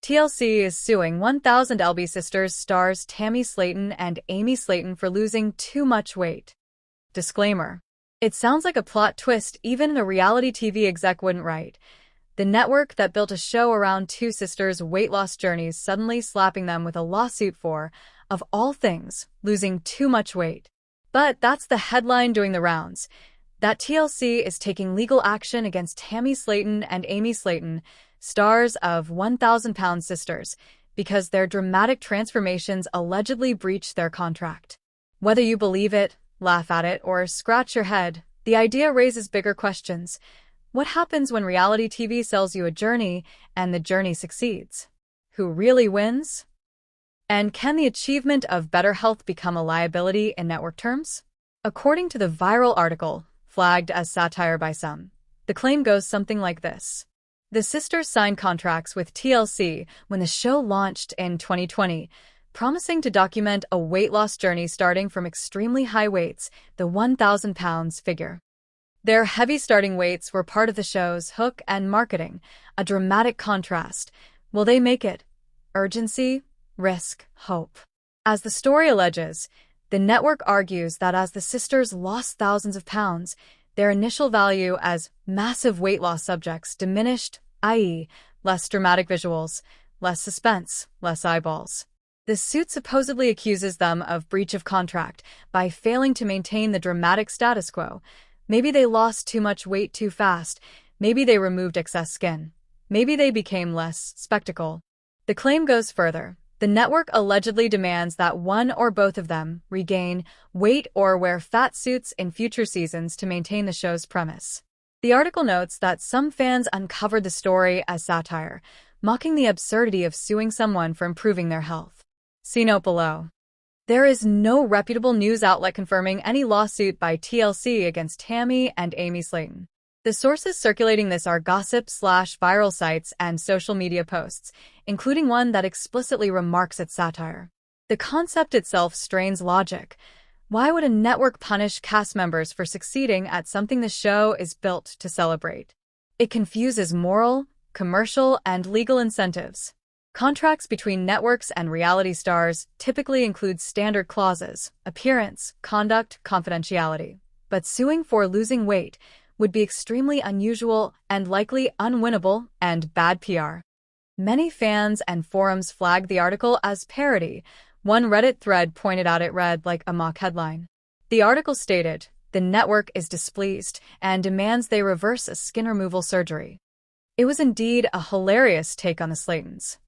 TLC is suing 1000 LB Sisters stars Tammy Slaton and Amy Slaton for losing too much weight. Disclaimer. It sounds like a plot twist even a reality TV exec wouldn't write. The network that built a show around two sisters' weight loss journeys suddenly slapping them with a lawsuit for, of all things, losing too much weight. But that's the headline doing the rounds. That TLC is taking legal action against Tammy Slaton and Amy Slaton, stars of 1,000-pound sisters, because their dramatic transformations allegedly breached their contract. Whether you believe it, laugh at it, or scratch your head, the idea raises bigger questions. What happens when reality TV sells you a journey and the journey succeeds? Who really wins? And can the achievement of better health become a liability in network terms? According to the viral article, flagged as satire by some, the claim goes something like this. The sisters signed contracts with TLC when the show launched in 2020, promising to document a weight loss journey starting from extremely high weights, the 1,000 pounds figure. Their heavy starting weights were part of the show's hook and marketing, a dramatic contrast. Will they make it? Urgency, risk, hope. As the story alleges, the network argues that as the sisters lost thousands of pounds, their initial value as massive weight loss subjects diminished, i.e., less dramatic visuals, less suspense, less eyeballs. The suit supposedly accuses them of breach of contract by failing to maintain the dramatic status quo. Maybe they lost too much weight too fast, maybe they removed excess skin, maybe they became less spectacle. The claim goes further. The network allegedly demands that one or both of them regain weight or wear fat suits in future seasons to maintain the show's premise. The article notes that some fans uncovered the story as satire, mocking the absurdity of suing someone for improving their health. See note below. There is no reputable news outlet confirming any lawsuit by TLC against Tammy and Amy Slaton. The sources circulating this are gossip/viral sites and social media posts, including one that explicitly remarks it's satire. The concept itself strains logic. Why would a network punish cast members for succeeding at something the show is built to celebrate? It confuses moral, commercial, and legal incentives. Contracts between networks and reality stars typically include standard clauses: appearance, conduct, confidentiality. But suing for losing weight would be extremely unusual and likely unwinnable and bad PR. Many fans and forums flagged the article as parody. One Reddit thread pointed out it read like a mock headline. The article stated, "The network is displeased and demands they reverse a skin removal surgery." It was indeed a hilarious take on the Slatons.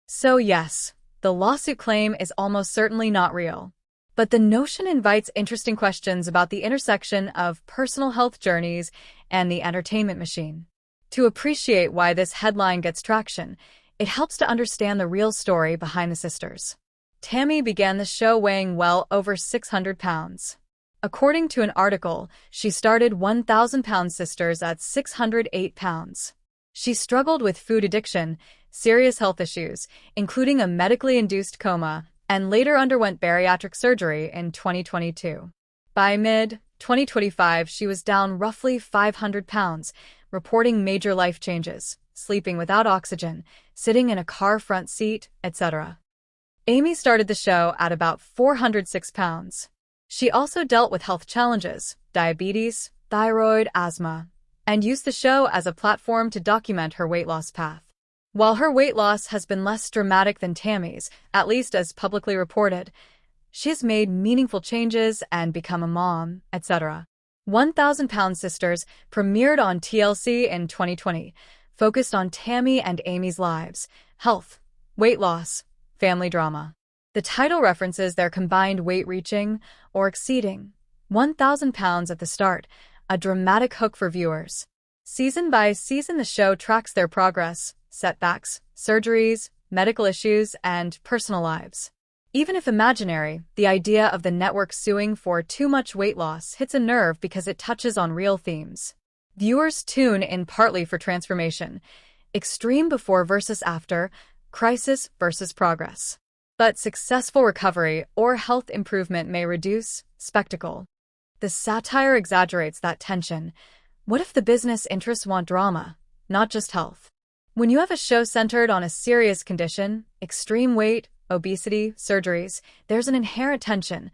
So yes, the lawsuit claim is almost certainly not real. But the notion invites interesting questions about the intersection of personal health journeys and the entertainment machine. To appreciate why this headline gets traction, it helps to understand the real story behind the sisters. Tammy began the show weighing well over 600 pounds. According to an article, she started 1,000-pound sisters at 608 pounds. She struggled with food addiction, serious health issues, including a medically induced coma, and later underwent bariatric surgery in 2022. By mid-2025, she was down roughly 500 pounds, reporting major life changes, sleeping without oxygen, sitting in a car front seat, etc. Amy started the show at about 406 pounds. She also dealt with health challenges, diabetes, thyroid, asthma, and used the show as a platform to document her weight loss path. While her weight loss has been less dramatic than Tammy's, at least as publicly reported, she has made meaningful changes and become a mom, etc. 1,000-Pound Sisters premiered on TLC in 2020, focused on Tammy and Amy's lives, health, weight loss, family drama. The title references their combined weight reaching, or exceeding, 1,000 pounds at the start, a dramatic hook for viewers. Season by season, the show tracks their progress, setbacks, surgeries, medical issues, and personal lives. Even if imaginary, the idea of the network suing for too much weight loss hits a nerve because it touches on real themes. Viewers tune in partly for transformation, extreme before versus after, crisis versus progress. But successful recovery or health improvement may reduce spectacle. The satire exaggerates that tension. What if the business interests want drama, not just health? When you have a show centered on a serious condition, extreme weight, obesity, surgeries, there's an inherent tension.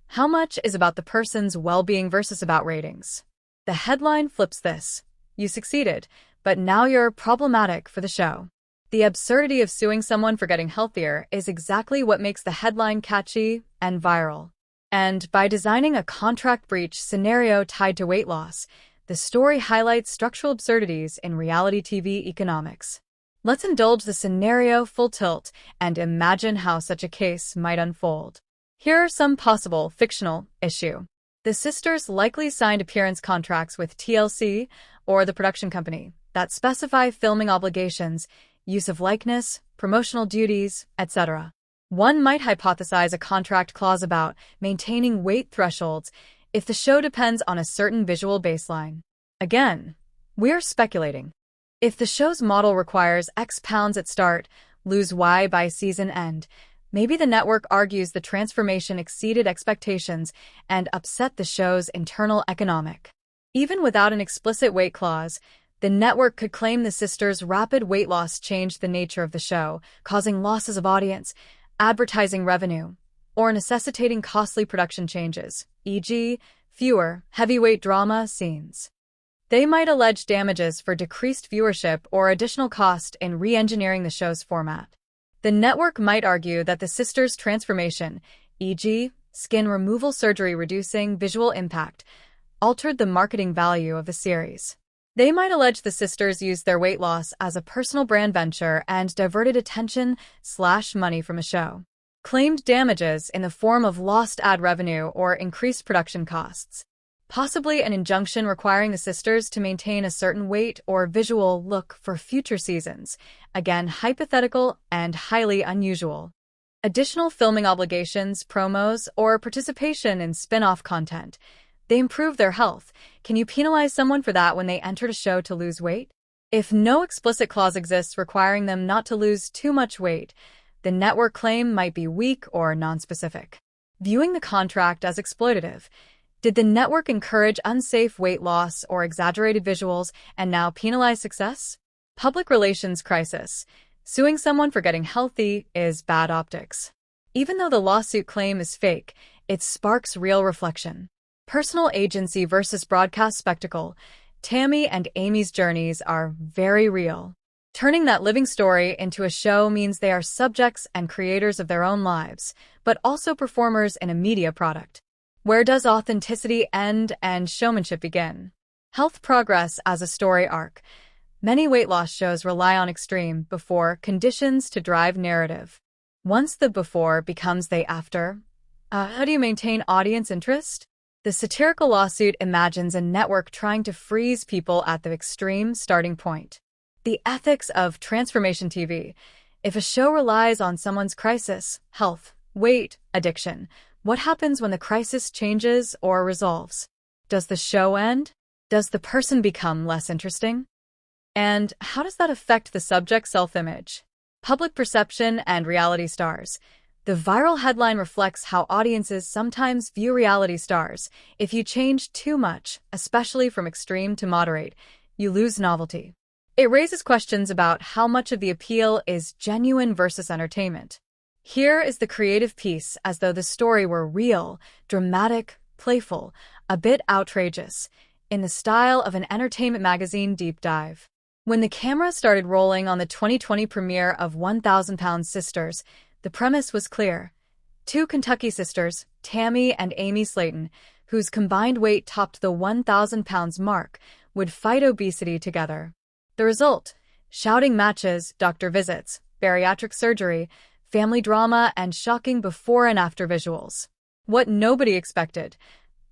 How much is about the person's well-being versus about ratings? The headline flips this. You succeeded, but now you're problematic for the show. The absurdity of suing someone for getting healthier is exactly what makes the headline catchy and viral. And by designing a contract breach scenario tied to weight loss, the story highlights structural absurdities in reality TV economics. Let's indulge the scenario full tilt and imagine how such a case might unfold. Here are some possible fictional issues. The sisters likely signed appearance contracts with TLC or the production company that specify filming obligations, use of likeness, promotional duties, etc. One might hypothesize a contract clause about maintaining weight thresholds if the show depends on a certain visual baseline. Again, we're speculating. If the show's model requires X pounds at start, lose Y by season end, maybe the network argues the transformation exceeded expectations and upset the show's internal economic. Even without an explicit weight clause, the network could claim the sisters' rapid weight loss changed the nature of the show, causing losses of audience, advertising revenue, or necessitating costly production changes, e.g., fewer, heavyweight drama scenes. They might allege damages for decreased viewership or additional cost in re-engineering the show's format. The network might argue that the sisters' transformation, e.g., skin removal surgery reducing visual impact, altered the marketing value of the series. They might allege the sisters used their weight loss as a personal brand venture and diverted attention/money from a show. Claimed damages in the form of lost ad revenue or increased production costs. Possibly an injunction requiring the sisters to maintain a certain weight or visual look for future seasons. Again, hypothetical and highly unusual. Additional filming obligations, promos, or participation in spin-off content. They improve their health. Can you penalize someone for that when they entered a show to lose weight? If no explicit clause exists requiring them not to lose too much weight, the network claim might be weak or nonspecific. Viewing the contract as exploitative. Did the network encourage unsafe weight loss or exaggerated visuals and now penalize success? Public relations crisis. Suing someone for getting healthy is bad optics. Even though the lawsuit claim is fake, it sparks real reflection. Personal agency versus broadcast spectacle. Tammy and Amy's journeys are very real. Turning that living story into a show means they are subjects and creators of their own lives, but also performers in a media product. Where does authenticity end and showmanship begin? Health progress as a story arc. Many weight loss shows rely on extreme before conditions to drive narrative. Once the before becomes the after, how do you maintain audience interest? The satirical lawsuit imagines a network trying to freeze people at the extreme starting point. The ethics of transformation TV. If a show relies on someone's crisis, health, weight, addiction, what happens when the crisis changes or resolves? Does the show end? Does the person become less interesting? And how does that affect the subject's self-image? Public perception and reality stars. The viral headline reflects how audiences sometimes view reality stars. If you change too much, especially from extreme to moderate, you lose novelty. It raises questions about how much of the appeal is genuine versus entertainment. Here is the creative piece, as though the story were real, dramatic, playful, a bit outrageous, in the style of an entertainment magazine deep dive. When the camera started rolling on the 2020 premiere of 1,000 Pound Sisters, the premise was clear. Two Kentucky sisters, Tammy and Amy Slaton, whose combined weight topped the 1,000 pounds mark, would fight obesity together. The result? Shouting matches, doctor visits, bariatric surgery, family drama, and shocking before and after visuals. What nobody expected.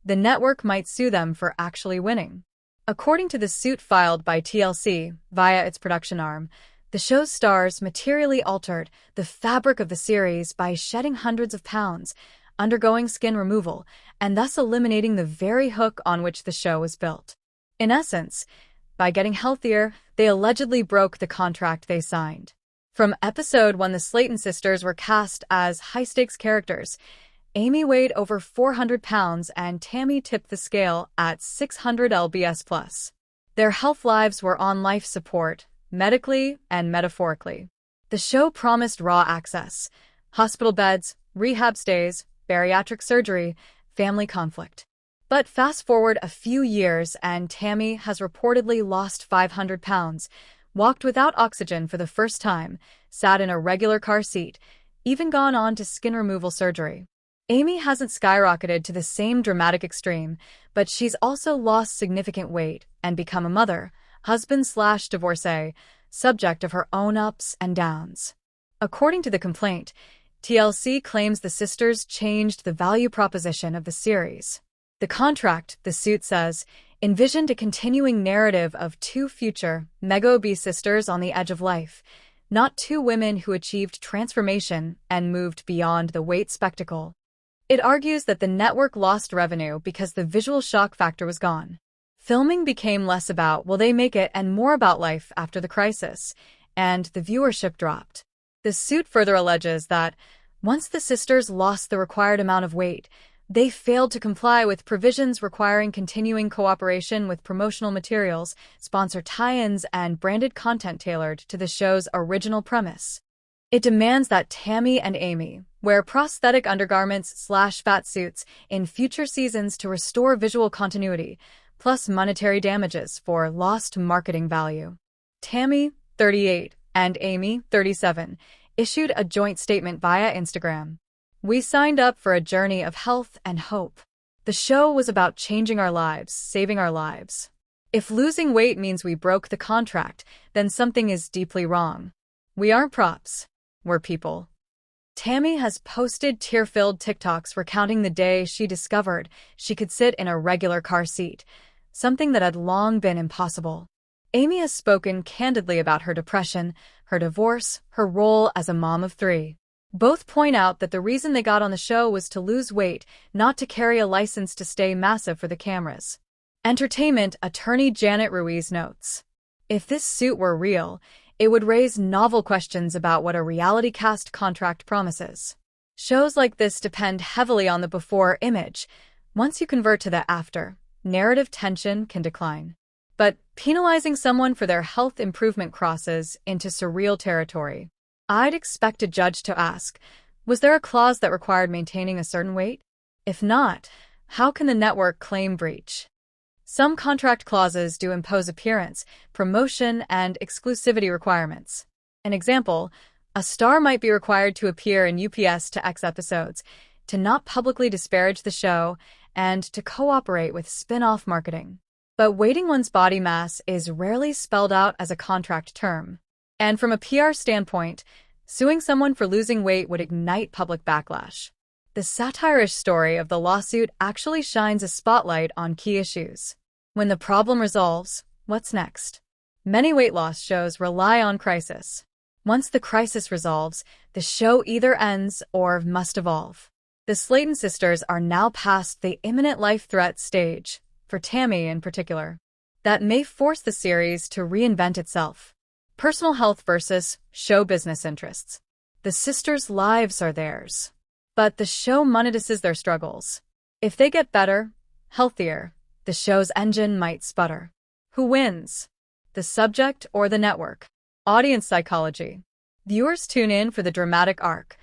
The network might sue them for actually winning. According to the suit filed by TLC via its production arm, the show's stars materially altered the fabric of the series by shedding hundreds of pounds, undergoing skin removal, and thus eliminating the very hook on which the show was built. In essence, by getting healthier, they allegedly broke the contract they signed. From episode 1, the Slaton sisters were cast as high-stakes characters. Amy weighed over 400 pounds and Tammy tipped the scale at 600 lbs+. Their health lives were on life support, medically and metaphorically. The show promised raw access: hospital beds, rehab stays, bariatric surgery, family conflict. But fast forward a few years and Tammy has reportedly lost 500 pounds, walked without oxygen for the first time, sat in a regular car seat, even gone on to skin removal surgery. Amy hasn't skyrocketed to the same dramatic extreme, but she's also lost significant weight and become a mother, husband/divorcee, subject of her own ups and downs. According to the complaint, TLC claims the sisters changed the value proposition of the series. The contract, the suit says, envisioned a continuing narrative of two future, mega-obese sisters on the edge of life, not two women who achieved transformation and moved beyond the weight spectacle. It argues that the network lost revenue because the visual shock factor was gone. Filming became less about will they make it and more about life after the crisis, and the viewership dropped. The suit further alleges that, once the sisters lost the required amount of weight, they failed to comply with provisions requiring continuing cooperation with promotional materials, sponsor tie-ins, and branded content tailored to the show's original premise. It demands that Tammy and Amy wear prosthetic undergarments/fat suits in future seasons to restore visual continuity, plus monetary damages for lost marketing value. Tammy, 38, and Amy, 37, issued a joint statement via Instagram. "We signed up for a journey of health and hope. The show was about changing our lives, saving our lives. If losing weight means we broke the contract, then something is deeply wrong. We aren't props. We're people." Tammy has posted tear-filled TikToks recounting the day she discovered she could sit in a regular car seat, something that had long been impossible. Amy has spoken candidly about her depression, her divorce, her role as a mom of three. Both point out that the reason they got on the show was to lose weight, not to carry a license to stay massive for the cameras. Entertainment attorney Janet Ruiz notes, "If this suit were real, it would raise novel questions about what a reality cast contract promises. Shows like this depend heavily on the before image. Once you convert to the after, narrative tension can decline. But penalizing someone for their health improvement crosses into surreal territory. I'd expect a judge to ask, was there a clause that required maintaining a certain weight? If not, how can the network claim breach? Some contract clauses do impose appearance, promotion, and exclusivity requirements. An example, a star might be required to appear in UPS to X episodes, to not publicly disparage the show, and to cooperate with spin-off marketing. But weighting one's body mass is rarely spelled out as a contract term. And from a PR standpoint, suing someone for losing weight would ignite public backlash. The satire-ish story of the lawsuit actually shines a spotlight on key issues. When the problem resolves, what's next? Many weight loss shows rely on crisis. Once the crisis resolves, the show either ends or must evolve. The Slaton sisters are now past the imminent life threat stage, for Tammy in particular. That may force the series to reinvent itself. Personal health versus show business interests. The sisters' lives are theirs, but the show monetizes their struggles. If they get better, healthier, the show's engine might sputter. Who wins? The subject or the network? Audience psychology. Viewers tune in for the dramatic arc.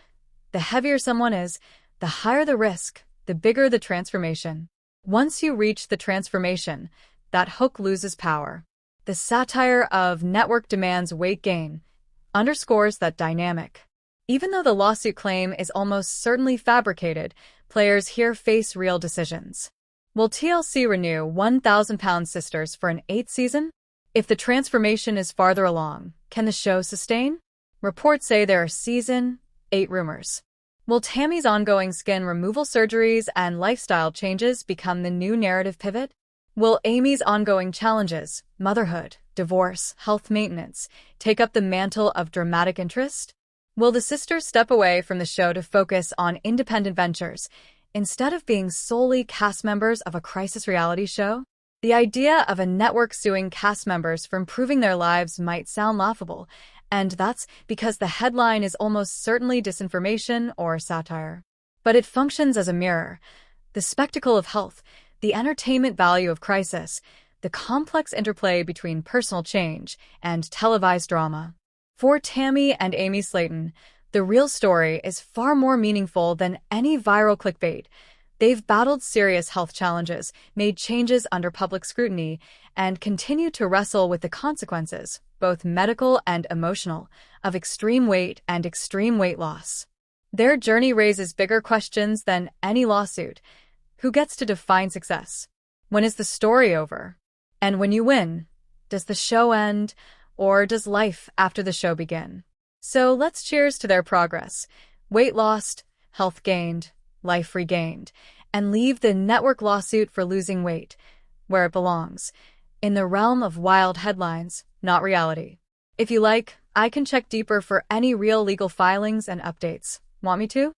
The heavier someone is, the higher the risk, the bigger the transformation. Once you reach the transformation, that hook loses power. The satire of network demands weight gain underscores that dynamic. Even though the lawsuit claim is almost certainly fabricated, players here face real decisions. Will TLC renew 1,000-pound sisters for an 8th season? If the transformation is farther along, can the show sustain? Reports say there are season 8 rumors. Will Tammy's ongoing skin removal surgeries and lifestyle changes become the new narrative pivot? Will Amy's ongoing challenges, motherhood, divorce, health maintenance, take up the mantle of dramatic interest? Will the sisters step away from the show to focus on independent ventures, instead of being solely cast members of a crisis reality show? The idea of a network suing cast members for improving their lives might sound laughable, and that's because the headline is almost certainly disinformation or satire. But it functions as a mirror. The spectacle of health, the entertainment value of crisis, the complex interplay between personal change and televised drama. For Tammy and Amy Slaton, the real story is far more meaningful than any viral clickbait. They've battled serious health challenges, made changes under public scrutiny, and continue to wrestle with the consequences, both medical and emotional, of extreme weight and extreme weight loss. Their journey raises bigger questions than any lawsuit. Who gets to define success? When is the story over? And when you win, does the show end, or does life after the show begin? So let's cheers to their progress. Weight lost, health gained, life regained, and leave the network lawsuit for losing weight where it belongs, in the realm of wild headlines, not reality. If you like, I can check deeper for any real legal filings and updates. Want me to?